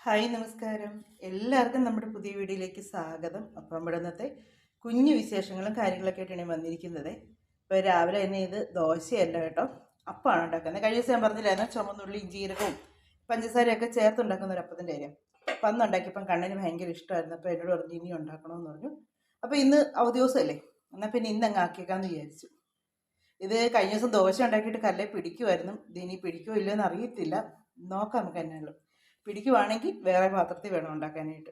Hi നമസ്കാരം. എല്ലാവർക്കും നമ്മുടെ പുതിയ വീഡിയോയിലേക്ക് സ്വാഗതം. അപ്പം നമ്മുടെ ഇന്നത്തെ കുഞ്ഞു വിശേഷങ്ങളും കാര്യങ്ങളൊക്കെ ആയിട്ടാണ് ഞാൻ വന്നിരിക്കുന്നത്. ഇപ്പോൾ രാവിലെ തന്നെ ഇത് ദോശയല്ല കേട്ടോ, അപ്പമാണ് ഉണ്ടാക്കുന്നത്. കഴിഞ്ഞ ദിവസം ഞാൻ പറഞ്ഞില്ലായിരുന്നു ചുമന്നുള്ളി ജീരകവും പഞ്ചസാരയൊക്കെ ചേർത്തുണ്ടാക്കുന്ന ഒരു അപ്പത്തിൻ്റെ കാര്യം. അപ്പം അന്ന് ഉണ്ടാക്കിയപ്പം കണ്ണന് ഭയങ്കര ഇഷ്ടമായിരുന്നു. അപ്പോൾ എന്നോട് പറഞ്ഞു ഇനി ഉണ്ടാക്കണമെന്ന് പറഞ്ഞു. അപ്പോൾ ഇന്ന് അവധി ദിവസമല്ലേ, എന്നാൽ പിന്നെ ഇന്ന് അങ്ങ് ആക്കിയേക്കാമെന്ന് വിചാരിച്ചു. ഇത് കഴിഞ്ഞ ദിവസം ദോശ ഉണ്ടാക്കിയിട്ട് കല്ലേ പിടിക്കുമായിരുന്നു. ഇതിനി പിടിക്കുമോ ഇല്ലയോ എന്ന് അറിയത്തില്ല, നോക്കാം നമുക്ക് എന്നാലും. പിടിക്കുവാണെങ്കിൽ വേറെ പാത്രത്തിൽ വേണം ഉണ്ടാക്കാനായിട്ട്.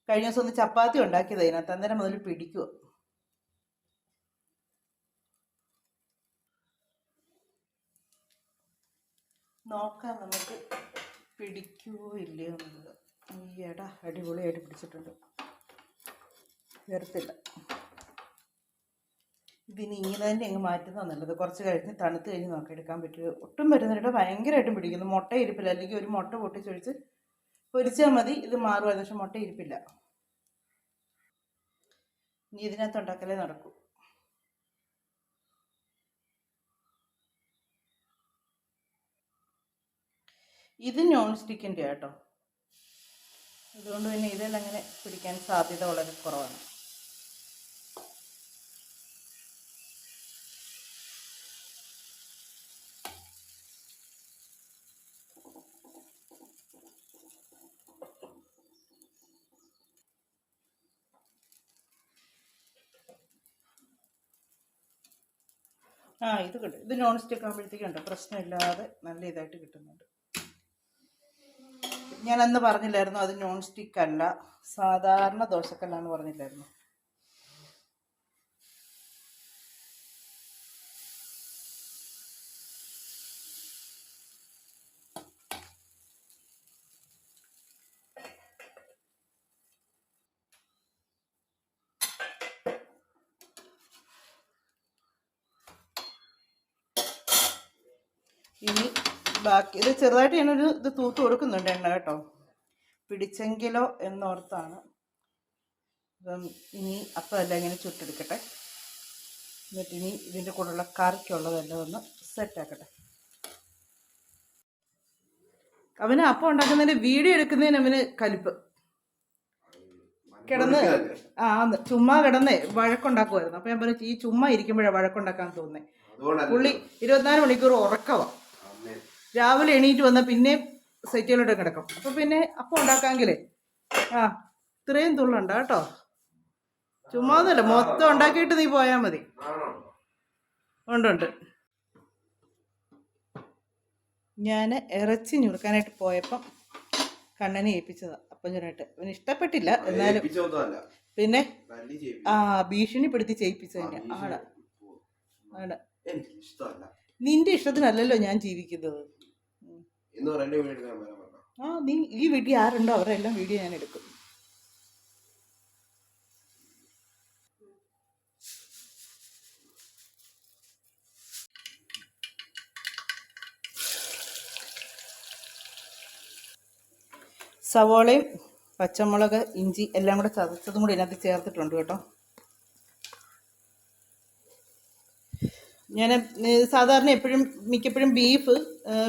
കഴിഞ്ഞ ദിവസം ഒന്ന് ചപ്പാത്തി ഉണ്ടാക്കിയത് അതിനകത്ത്, അന്നേരം മുതൽ പിടിക്കുമോ നോക്കാം നമുക്ക്, പിടിക്കുമോ ഇല്ലയോ എന്നുള്ളത്. ഈയടാ അടിപൊളിയായിട്ട് പിടിച്ചിട്ടുണ്ട്, വരത്തില്ല. ഇതിന് ഇങ്ങനെ തന്നെ അങ്ങ് മാറ്റുന്നതാണ് നല്ലത്. കുറച്ച് കഴിഞ്ഞ് തണുത്ത് കഴിഞ്ഞ് നോക്കി എടുക്കാൻ പറ്റുമോ. ഒട്ടും വരുന്നിട്ട് ഭയങ്കരമായിട്ടും പിടിക്കുന്നു. മുട്ട ഇരിപ്പില്ല, അല്ലെങ്കിൽ ഒരു മുട്ട പൊട്ടിച്ചൊഴിച്ച് പൊരിച്ചാൽ മതി, ഇത് മാറുമായിരുന്നു. പക്ഷെ മുട്ട ഇരിപ്പില്ല. ഇനി ഇതിനകത്ത് ഉണ്ടാക്കലേ നടക്കൂ. ഇത് നോൺ സ്റ്റിക്കിൻ്റെ കേട്ടോ, അതുകൊണ്ട് പിന്നെ ഇതെല്ലാം അങ്ങനെ പിടിക്കാൻ സാധ്യത വളരെ കുറവാണ്. ഇത് കിട്ടും. ഇത് നോൺ സ്റ്റിക്ക് ആകുമ്പോഴത്തേക്കുണ്ട് പ്രശ്നമില്ലാതെ നല്ല ഇതായിട്ട് കിട്ടുന്നുണ്ട്. ഞാൻ അന്ന് പറഞ്ഞില്ലായിരുന്നു അത് നോൺ സ്റ്റിക്ക് അല്ല, സാധാരണ ദോശക്കല്ലാന്ന് പറഞ്ഞില്ലായിരുന്നു. ഇനി ബാക്കി ഇത് ചെറുതായിട്ട് ഞാനൊരു ഇത് തൂത്ത് കൊടുക്കുന്നുണ്ട് എണ്ണ കേട്ടോ, പിടിച്ചെങ്കിലോ എന്നോർത്താണ്. അപ്പം ഇനി അപ്പം എല്ലാം ഇങ്ങനെ ചുട്ടെടുക്കട്ടെ. എന്നിട്ട് ഇനി ഇതിൻ്റെ കൂടെയുള്ള കറിക്കുള്ളതെല്ലാം ഒന്ന് സെറ്റാക്കട്ടെ. അവന് അപ്പം ഉണ്ടാക്കുന്നതിൻ്റെ വീഡിയോ എടുക്കുന്നതിന് അവന് കലിപ്പ്. കിടന്ന് ചുമ്മാ കിടന്ന് വഴക്കുണ്ടാക്കുമായിരുന്നു. അപ്പം ഞാൻ പറഞ്ഞു ഈ ചുമ്മാ ഇരിക്കുമ്പോഴാണ് വഴക്കുണ്ടാക്കാൻ തോന്നുന്നത്. പുള്ളി 24 മണിക്കൂർ ഉറക്കവാ. രാവിലെ എണീറ്റ് വന്നാൽ പിന്നെയും സെറ്റിലോട്ട് കിടക്കും. അപ്പം പിന്നെ അപ്പം ഉണ്ടാക്കാമെങ്കിലേ ഇത്രയും തുള്ളുണ്ട കേട്ടോ, ചുമ്മാന്നല്ല മൊത്തം ഉണ്ടാക്കിയിട്ട് നീ പോയാൽ മതി. ഉണ്ട്. ഞാൻ ഇറച്ചി ഞുറുക്കാനായിട്ട് പോയപ്പം കണ്ണനെ ഏൽപ്പിച്ചതാ അപ്പം ചുരുട്ട്. അവന് ഇഷ്ടപ്പെട്ടില്ല, എന്നാലും പിന്നെ ഭീഷണിപ്പെടുത്തി ചെയ്യിപ്പിച്ചതിൻ്റെ ആണ്. നിന്റെ ഇഷ്ടത്തിനല്ലല്ലോ ഞാൻ ജീവിക്കുന്നത്. നീ ഈ വീട്ടിൽ ആരുണ്ടോ അവരുടെ എല്ലാം വീഡിയോ ഞാൻ എടുക്കും. സവോളയും പച്ചമുളക് ഇഞ്ചി എല്ലാം കൂടെ ചതച്ചതും കൂടി ഇതിനകത്ത് ചേർത്തിട്ടുണ്ട് കേട്ടോ. ഞാൻ സാധാരണ മിക്കപ്പോഴും ബീഫ്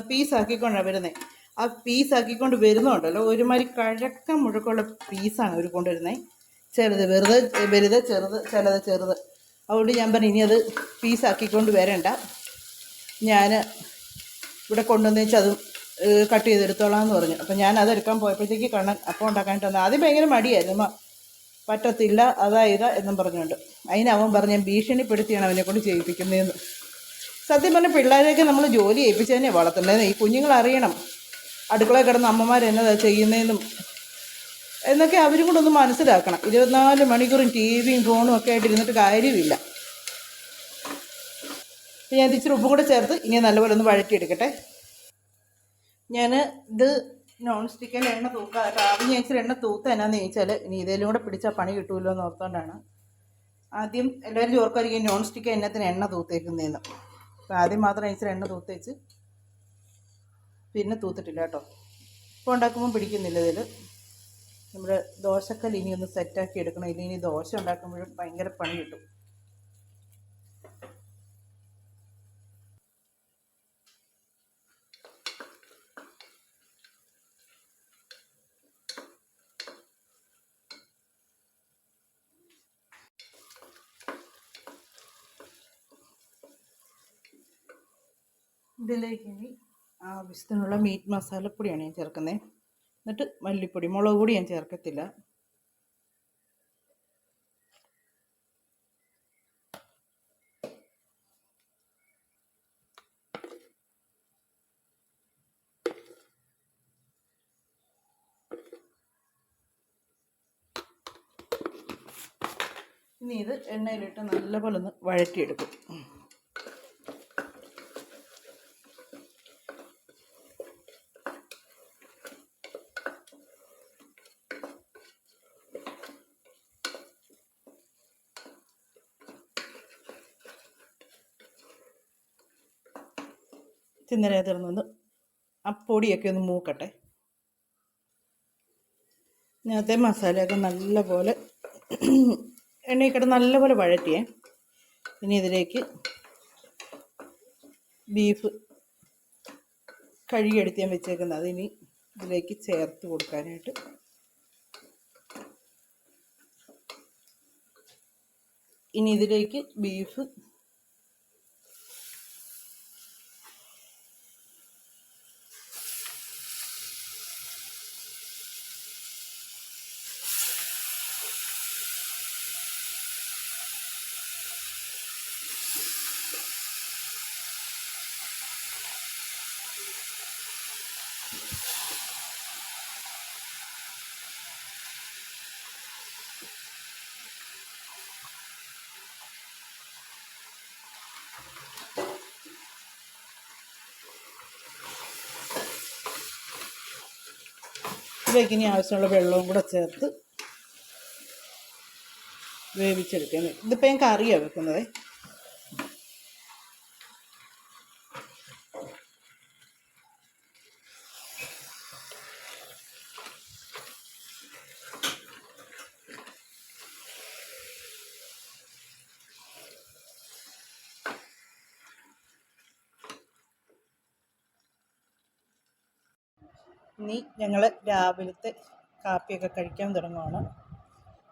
പീസാക്കിക്കൊണ്ടാണ് വരുന്നത്. ആ പീസാക്കിക്കൊണ്ട് വരുന്നുണ്ടല്ലോ, ഒരുമാതിരി കഴക്കം മുഴക്കമുള്ള പീസാണ് അവർ കൊണ്ടുവരുന്നത്. ചെറുത് വലുത് ചിലത് ചെറുത്. അതുകൊണ്ട് ഞാൻ പറഞ്ഞു ഇനി അത് പീസാക്കിക്കൊണ്ട് വരണ്ട, ഞാൻ ഇവിടെ കൊണ്ടുവന്ന് വെച്ചാൽ അതും കട്ട് ചെയ്തെടുത്തോളാം എന്ന് പറഞ്ഞു. അപ്പം ഞാൻ അതെടുക്കാൻ പോയപ്പോഴത്തേക്ക് കണ്ണൻ അപ്പം ഉണ്ടാക്കാനായിട്ട് വന്നത്. ആദ്യം ഭയങ്കര മടിയായിരുന്നു, പറ്റത്തില്ല അതാ ഇതാ എന്നും പറഞ്ഞുകൊണ്ട്. അതിനവൻ പറഞ്ഞ ഭീഷണിപ്പെടുത്തിയാണ് അവനെ കൊണ്ട് ചെയ്യിപ്പിക്കുന്നതെന്ന്. സത്യം പറഞ്ഞാൽ പിള്ളേരെയൊക്കെ നമ്മൾ ജോലി ചെയ്യിപ്പിച്ച് തന്നെ വളർത്തേണ്ടത്. ഈ കുഞ്ഞുങ്ങൾ അറിയണം അടുക്കളയിൽ കിടന്ന് അമ്മമാരെന്നതാ ചെയ്യുന്നതെന്നും എന്നൊക്കെ അവരും കൂടെ ഒന്ന് മനസ്സിലാക്കണം. 24 മണിക്കൂറും ടിവിയും ഫോണും ഒക്കെ ആയിട്ട് ഇരുന്നിട്ട് കാര്യമില്ല. ഞാൻ ഇച്ചിരി ഉപ്പും കൂടെ ചേർത്ത് ഇങ്ങനെ നല്ലപോലെ ഒന്ന് വഴറ്റിയെടുക്കട്ടെ. ഞാൻ ഇത് നോൺ സ്റ്റിക്കിൽ എണ്ണ തൂക്കാതെ ആദ്യം ഞാൻ ഇച്ചിരി എണ്ണ തൂത്ത് എന്നാന്ന് ചോദിച്ചാൽ ഇനി ഇതെല്ലാം കൂടെ പിടിച്ചാൽ പണി കിട്ടുമല്ലോ എന്ന് ഓർത്തുകൊണ്ടാണ്. ആദ്യം എല്ലാവരും ചോർക്കായിരിക്കും നോൺ സ്റ്റിക്ക് എന്നത്തിന് എണ്ണ തൂത്തേക്കുന്നതെന്ന്. അപ്പം ആദ്യം മാത്രം ഇച്ചിരി എണ്ണ തൂത്തേച്ച് പിന്നെ തൂത്തിട്ടില്ല കേട്ടോ. ഇപ്പോൾ ഉണ്ടാക്കുമ്പോൾ പിടിക്കുന്നില്ല ഇതിൽ. നമ്മുടെ ദോശക്കല്ല് ഇനി ഒന്ന് സെറ്റാക്കി എടുക്കണം, ഇനി ദോശ ഉണ്ടാക്കുമ്പോഴും ഭയങ്കര പണി കിട്ടും. ഇതിലേക്ക് ഇനി ആവശ്യത്തിനുള്ള മീറ്റ് മസാലപ്പൊടിയാണ് ഞാൻ ചേർക്കുന്നത്. എന്നിട്ട് മല്ലിപ്പൊടി, മുളക് പൊടി ഞാൻ ചേർക്കത്തില്ല. ഇനി ഇത് എണ്ണയിലിട്ട് നല്ലപോലെ ഒന്ന് വഴറ്റിയെടുക്കും. ചിന്നരെ തീർന്നൊന്ന് ആ പൊടിയൊക്കെ ഒന്ന് മൂക്കട്ടെ. നേരത്തെ മസാലയൊക്കെ നല്ലപോലെ എണ്ണയിൽ കിടന്ന് നല്ലപോലെ വഴറ്റിയേ. ഇനി ഇതിലേക്ക് ബീഫ് കഴുകിയെടുത്ത് ഞാൻ വെച്ചേക്കുന്നത് അതിനി ഇതിലേക്ക് ചേർത്ത് കൊടുക്കാനായിട്ട് ഇനി ഇതിലേക്ക് ബീഫ് ഇതിലേക്ക് ഇനി ആവശ്യമുള്ള വെള്ളവും കൂടെ ചേർത്ത് വേവിച്ചെടുക്കുന്നത്. ഇതിപ്പോൾ ഞാൻ കറിയാണ് വെക്കുന്നത്. ഇനി ഞങ്ങൾ രാവിലത്തെ കാപ്പിയൊക്കെ കഴിക്കാൻ തുടങ്ങുകയാണ്.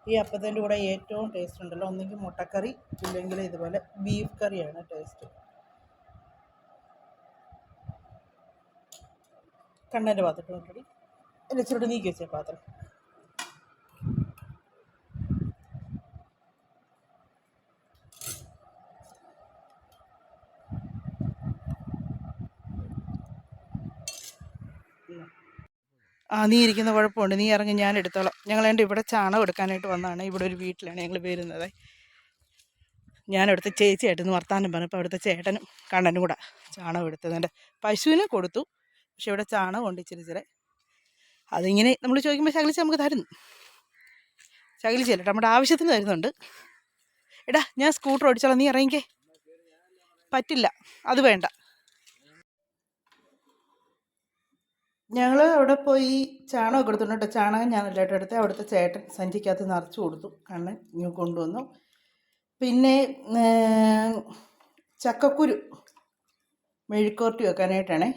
ഈ അപ്പത്തിൻ്റെ കൂടെ ഏറ്റവും ടേസ്റ്റ് ഉണ്ടല്ലോ, ഒന്നെങ്കിൽ മുട്ടക്കറി ഇല്ലെങ്കിൽ ഇതുപോലെ ബീഫ് കറിയാണ് ടേസ്റ്റ്. കണ്ണൻ്റെ പാത്രത്തിൽ കൊണ്ടുപോയി അല്ല ഇച്ചിരി നീക്കി വെച്ച പാത്രം. നീ ഇരിക്കുന്ന കുഴപ്പമുണ്ട്, നീ ഇറങ്ങി, ഞാൻ എടുത്തോളാം. ഞങ്ങളേണ്ട ഇവിടെ ചാണകം എടുക്കാനായിട്ട് വന്നതാണ്. ഇവിടെ ഒരു വീട്ടിലാണ് ഞങ്ങൾ വരുന്നത്. ഞാനവിടുത്തെ ചേച്ചിയായിട്ടൊന്ന് വർത്താനം പറഞ്ഞപ്പോൾ അവിടുത്തെ ചേട്ടനും കണ്ണനും കൂടെ ചാണകം എടുത്തത്. എൻ്റെ പശുവിനെ കൊടുത്തു, പക്ഷെ ഇവിടെ ചാണകം ഉണ്ട് ഇച്ചിരി. അതിങ്ങനെ നമ്മൾ ചോദിക്കുമ്പോൾ ശകലിച്ച് നമുക്ക് തരുന്നു. ശകലിച്ചല്ല, നമ്മുടെ ആവശ്യത്തിന് തരുന്നുണ്ട്. എടാ ഞാൻ സ്കൂട്ടർ ഓടിച്ചോളാം, നീ ഇറങ്ങിക്കേ. പറ്റില്ല, അത് വേണ്ട. ഞങ്ങൾ അവിടെ പോയി ചാണകം എടുത്തിട്ടുണ്ട് കേട്ടോ. ചാണകം ഞാനല്ലായിട്ട് എടുത്ത് അവിടുത്തെ ചേട്ടൻ സഞ്ചിക്കകത്ത് നിറച്ച് കൊടുത്തു. കണ്ണൻ ഇങ്ങ് കൊണ്ടുവന്നു. പിന്നെ ചക്കക്കുരു മെഴുക്കുവരട്ടി വെക്കാനായിട്ടാണേ.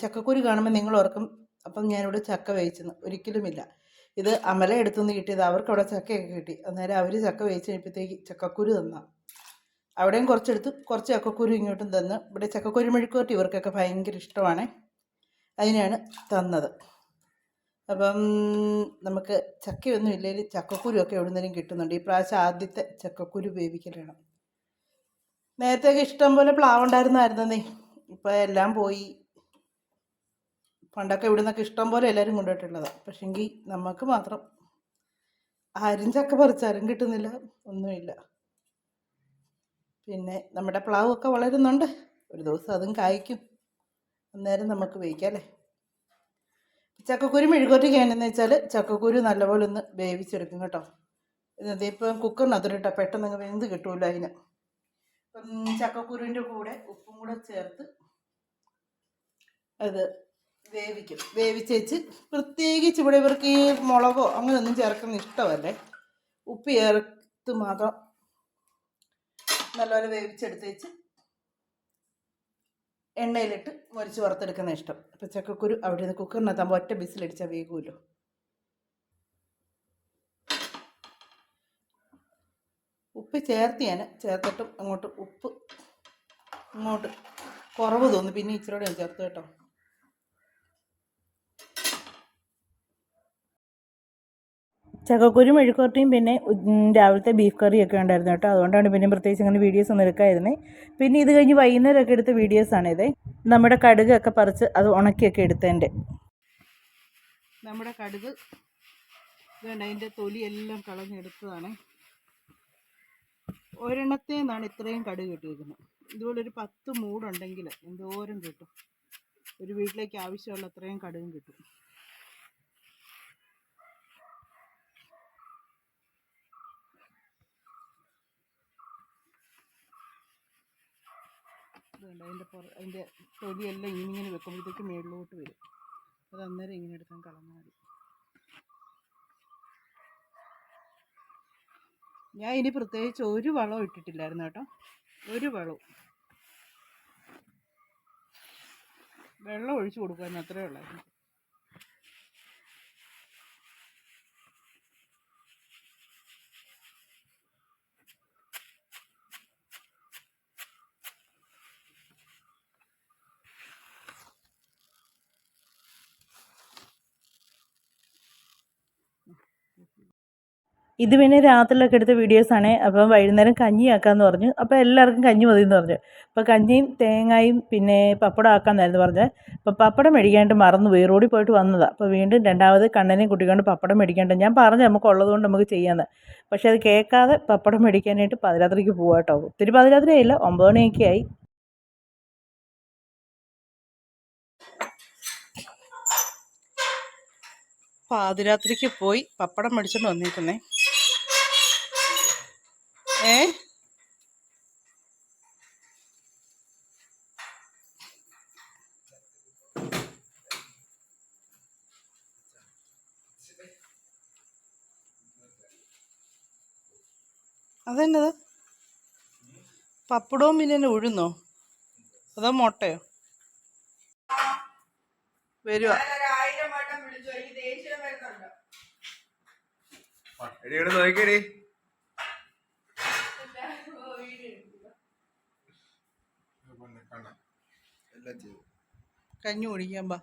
ചക്കക്കുരു കാണുമ്പോൾ നിങ്ങൾ ഓർക്കും അപ്പം ഞാനിവിടെ ചക്ക വേവിച്ചെന്ന്. ഒരിക്കലുമില്ല. ഇത് അമല എടുത്തുനിന്ന് കിട്ടിയത്. അവർക്ക് അവിടെ ചക്കയൊക്കെ കിട്ടി. അന്നേരം അവർ ചക്ക വേവിച്ച് കഴിഞ്ഞപ്പോഴത്തേക്ക് ചക്കക്കുരു തന്നാ. അവിടെയും കുറച്ചെടുത്ത് കുറച്ച് ചക്കക്കുരു ഇങ്ങോട്ടും തന്ന്. ഇവിടെ ചക്കക്കുരു മെഴുക്കുവരട്ടി ഇവർക്കൊക്കെ ഭയങ്കര ഇഷ്ടമാണ്. അതിനാണ് തന്നത്. അപ്പം നമുക്ക് ചക്കയൊന്നും ഇല്ലെങ്കിൽ ചക്കക്കുരുവൊക്കെ എവിടെ നിന്നെങ്കിലും കിട്ടുന്നുണ്ട്. ഈ പ്രാവശ്യം ആദ്യത്തെ ചക്കക്കുരു വേവിക്കലാണ്. നേരത്തെയൊക്കെ ഇഷ്ടം പോലെ പ്ലാവുണ്ടായിരുന്നേ. ഇപ്പം എല്ലാം പോയി. പണ്ടൊക്കെ ഇവിടെ നിന്നൊക്കെ ഇഷ്ടം പോലെ എല്ലാവരും കൊണ്ടുപോയിട്ടുള്ളതാണ്. പക്ഷെങ്കിൽ നമുക്ക് മാത്രം ആരും ചക്ക പറിച്ചാലും കിട്ടുന്നില്ല, ഒന്നുമില്ല. പിന്നെ നമ്മുടെ പ്ലാവൊക്കെ വളരുന്നുണ്ട്. ഒരു ദിവസം അതും കായ്ക്കും. അന്നേരം നമുക്ക് വേവിക്കാം അല്ലേ. ചക്കക്കുരു മെഴുകുവരട്ടിക്കാനെന്ന് വെച്ചാൽ ചക്കക്കുരു നല്ലപോലെ ഒന്ന് വേവിച്ചെടുക്കും കേട്ടോ. ഇതിപ്പം കുക്കറിനകത്തിട്ടാൽ പെട്ടെന്ന് അങ്ങ് വെന്ത് കിട്ടുമല്ലോ അതിന്. അപ്പം ചക്കക്കുരുവിൻ്റെ കൂടെ ഉപ്പും കൂടെ ചേർത്ത് അത് വേവിക്കും. വേവിച്ചേച്ച് പ്രത്യേകിച്ച് ഇവിടെ ഇവർക്ക് ഈ മുളകോ അങ്ങനെയൊന്നും ചേർക്കുന്ന ഇഷ്ടമല്ലേ. ഉപ്പ് ചേർത്ത് മാത്രം നല്ലപോലെ വേവിച്ചെടുത്തേച്ച് എണ്ണയിലിട്ട് മുരിച്ച് വറുത്തെടുക്കുന്ന ഇഷ്ടം. അപ്പോൾ ചക്കക്കുരു അവിടെ നിന്ന് കുക്കറിനകത്താകുമ്പോൾ ഒറ്റ ബിസിലടിച്ചാൽ വേകുമല്ലോ. ഉപ്പ് ചേർത്ത് ഞാൻ ചേർത്തിട്ടും ഉപ്പ് കുറവ് തോന്നി, പിന്നെ ഇച്ചിരി ഞാൻ ചേർത്ത് കേട്ടോ. ചക്കക്കുരു മെഴുക്കുവരട്ടിയും പിന്നെ രാവിലത്തെ ബീഫ് കറിയൊക്കെ ഉണ്ടായിരുന്നു കേട്ടോ. അതുകൊണ്ടാണ് പിന്നെ പ്രത്യേകിച്ച് അങ്ങനെ വീഡിയോസ് ഒന്നും എടുക്കായിരുന്നേ. പിന്നെ ഇത് കഴിഞ്ഞ് വൈകുന്നേരമൊക്കെ എടുത്ത വീഡിയോസാണിത്. നമ്മുടെ കടുകൊക്കെ പറിച്ച് അത് ഉണക്കിയൊക്കെ എടുത്തതിൻ്റെ. നമ്മുടെ കടുക് വേണ്ട, അതിൻ്റെ തൊലിയെല്ലാം കളഞ്ഞെടുത്തതാണ്. ഒരെണ്ണത്തിൽ നിന്നാണ് ഇത്രയും കടുക് കിട്ടിയിരിക്കുന്നത്. ഇതുപോലൊരു 10 മൂടുണ്ടെങ്കിൽ എന്തോരം കിട്ടും. ഒരു വീട്ടിലേക്ക് ആവശ്യമുള്ള അത്രയും കടുകും കിട്ടും. അതിൻ്റെ തൊലിയെല്ലാം ഇങ്ങനെ വെക്കുമ്പോഴത്തേക്ക് മേളിലോട്ട് വരും. അത് അന്നേരം ഇങ്ങനെ എടുക്കാൻ കളഞ്ഞാൽ മതി. ഞാൻ ഇനി പ്രത്യേകിച്ച് ഒരു വളവും ഇട്ടിട്ടില്ലായിരുന്നു കേട്ടോ. ഒരു വളവും, വെള്ളം ഒഴിച്ചു കൊടുക്കാൻ അത്രേ ഉള്ളായിരുന്നു. ഇത് പിന്നെ രാത്രിയിലൊക്കെ എടുത്ത വീഡിയോസാണ്. അപ്പം വൈകുന്നേരം കഞ്ഞി ആക്കാമെന്ന് പറഞ്ഞു. അപ്പോൾ എല്ലാവർക്കും കഞ്ഞി മതി എന്ന് പറഞ്ഞു. അപ്പോൾ കഞ്ഞിയും തേങ്ങയും പിന്നെ പപ്പടം ആക്കാമെന്നായിരുന്നു പറഞ്ഞത്. അപ്പോൾ പപ്പടം മേടിക്കാനായിട്ട് മറന്നുപോയി, റോഡിൽ പോയിട്ട് വന്നതാണ്. അപ്പോൾ വീണ്ടും രണ്ടാമത് കണ്ണനെയും കുട്ടിക്കൊണ്ട് പപ്പടം മേടിക്കാണ്ട് ഞാൻ പറഞ്ഞു നമുക്കുള്ളത് കൊണ്ട് നമുക്ക് ചെയ്യാമെന്ന്. പക്ഷേ അത് കേൾക്കാതെ പപ്പടം മേടിക്കാനായിട്ട് പാതിരാത്രിക്ക് പോകാം കേട്ടോ. ഒത്തിരി പാതിരാത്രിയായില്ല, 9 മണിയൊക്കെ ആയി. പാതിരാത്രിക്ക് പോയി പപ്പടം മേടിച്ചോണ്ട് വന്നിരിക്കുന്നേ. അതെന്നത് പപ്പടവും പിന്നെ ഉഴുന്നോ അതോ മുട്ടയോ? വരുവാ. കഞ്ഞി കുടിക്കാൻ പാ.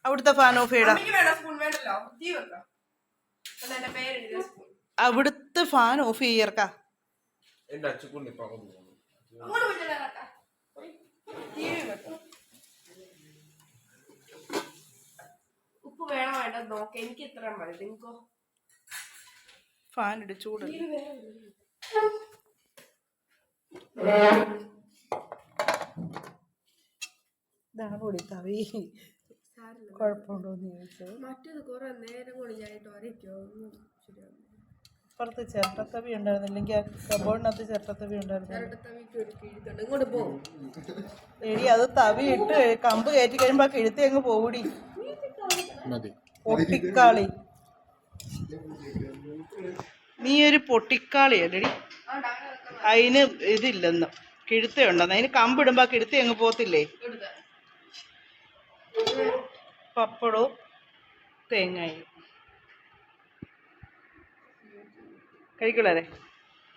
അവിടുത്തെ ഫാൻ ഓഫ് ചെയ്യടാ. അവിടുത്തെ ഫാൻ ഓഫ് ചെയ്യർക്കാ. ഉപ്പ് വേണോ വേണ്ട നോക്ക, എനിക്ക് ഇത്ര മതി. നിങ്ങൾക്കോ? ഫാൻ ഇട്, ചൂടല്ലേ. ഇതാണ് പൊടി തവി. കുഴപ്പമുണ്ടോന്ന് ചോദിച്ചത്. മറ്റേത് കുറെ നേരം കൊണ്ട് ഞാനിട്ട് ഒരയ്ക്കോ ശരിയാവും. അപ്പുറത്ത് ചിരട്ടത്തവി ഉണ്ടായിരുന്നില്ലെങ്കിൽ ആ കബോർഡിനകത്ത് ചിരട്ടത്തവി ഉണ്ടായിരുന്നു. ഇങ്ങോട്ട് പോകും എടി, അത് തവി ഇട്ട് കമ്പ് കയറ്റി കഴിയുമ്പോ കിഴുത്തി അങ്ങ് പോകൂടി. പൊട്ടിക്കാളി, നീ ഒരു പൊട്ടിക്കാളിയല്ലടി. അതിന് ഇതില്ലെന്ന്, കിഴുത്തയുണ്ടെന്ന്. അതിന് കമ്പിടുമ്പോ കിഴുത്തി അങ്ങ് പോകത്തില്ലേ. പപ്പടവും തേങ്ങയും കഴിക്കുള്ളതേ.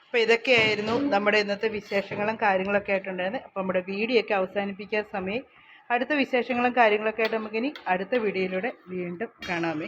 അപ്പോൾ ഇതൊക്കെയായിരുന്നു നമ്മുടെ ഇന്നത്തെ വിശേഷങ്ങളും കാര്യങ്ങളൊക്കെ ആയിട്ടുണ്ടായിരുന്നത്. അപ്പോൾ നമ്മുടെ വീഡിയോ ഒക്കെ അവസാനിപ്പിക്കാൻ സമയം. അടുത്ത വിശേഷങ്ങളും കാര്യങ്ങളൊക്കെ ആയിട്ട് നമുക്കിനി അടുത്ത വീഡിയോയിലൂടെ വീണ്ടും കാണാമേ.